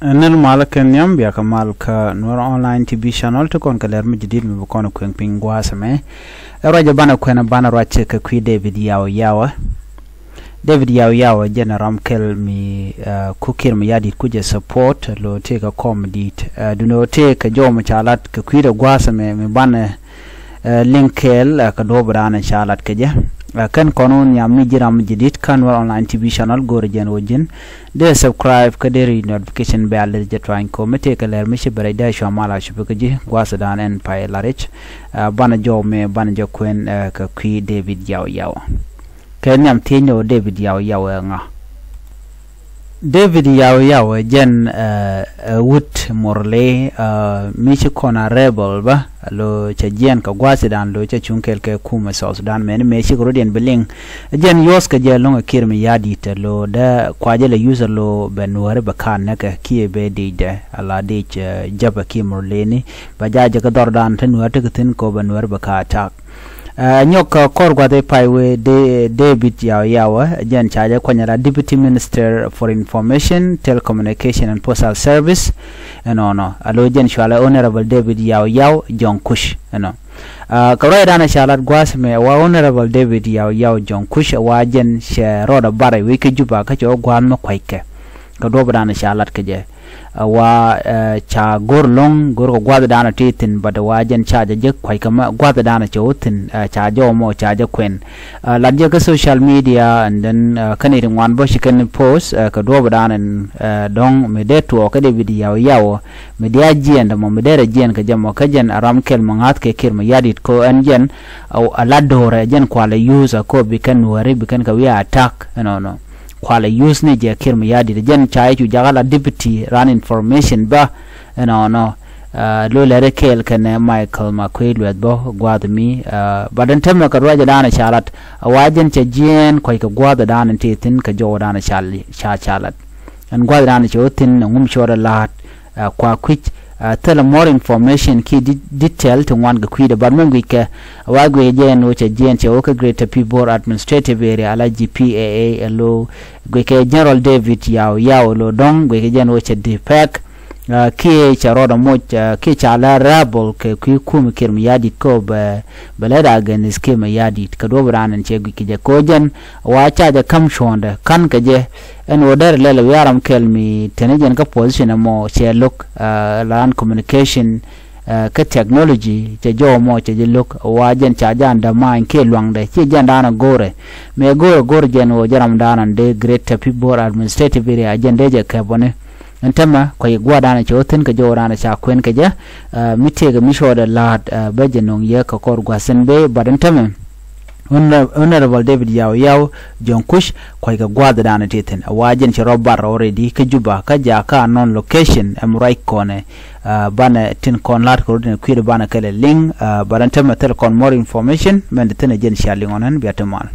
نرمال كنيم بيا كمال كنور أونلاين تي في channel تكون كلر مجديد مبكون كوين بينغوا سمه رجع بانا كوين بانا راتش كوي ديفيد ياو جنا رامكل مي كوكير ميادي كوجا support لو تيكا كومديت دونو تيكا جو مشالات كوي دغوا سمه مي بانا لينكل كدوبران شالات كجا kan konon ya mijiram jidit kan war online tv channel gorjen wojin de subscribe kaderi notification bell je twain ko mete kaler mishi bare da sho mala shubakaji gwasa dan en pai larich bana jo me bana jo kwen ka kwi David yaw kan yam tinyo David yaw nga David yaw jen wood morle mishi kona rebel ba lo cha jen ka gwasi dan lo cha chunkel ke kuma South Sudan men me shi rodien beling jen yos ka je longa kirmi yadi te lo da kwaje le user lo benware bakan na ka kiye be de ala de jaba kimorle ni ba jaje ka dordan tan wata tin ko benware bakata nyoka korgwa de paiwe de David yaw jen chaje kwanyara Deputy Minister for Information, Telecommunication and Postal Service no alo jen shwala Honorable David yaw John Kush kawai dana shalat gwas me wa Honorable David yaw John Kush wa jen she roda bare wiki juba ka jo gwan ma kwaike ka do dana shalat ka je wa cha gorlong gor ko gwada dana titin bada wajen cha je kwai kama gwada dana chotin cha jo mo cha je kwen la je ka social media and then kanirin wan bo shikan post ka do dana dong me de to ka de video yaw me dia jien da mo me de jien ka jamo ka jen aram kel mangat ke kirma yadit ko an jen au aladore jen kwala user ko bikan wari bikan ka wi attack no kwala use ne je kirma yadi de jen chai ju jagala deputy run information ba no lo lere kel kan Michael Makwelu bo gwadmi badan tamma ka roja dana shalat wajen che jen ko ka gwada dana titin ka jo dana shalat an gwada dana chotin ngum shora lat kwa kwich tell more information ki detail to one kwida barmen wike wagwe jen wo che jen che o ka Greater People Administrative Area ala GPAA lo gweke General David yaw lo dong gweke jen wo che DPAC ki cha roda mo ki cha la rabol ke ku kum kirm yadi ko be belada gan skema yadi ka do branan che gweke je ko jen wa cha de kam shonda kan ka je en order lele yaram kelmi tenejen ka position mo che look lan communication ka technology che jo mo che look wajen cha janda ma ke lwangde che janda na gore me gore jen wo jaram danan de Greater People Administrative Area agende je ka bone entama ko gwada na chotin ka jo rana cha kwen ka je mite ga misho da lat bajenong ye ka kor gwasen be badan tamen Honorable David yaw John Kush ko ga gwada dana teten wajen ci robbar already ka juba ka ja ka non location am right kone bana tin kon lat ko den kwir bana kale ling badan tema tel kon more information men tene jen shaling onan biatamal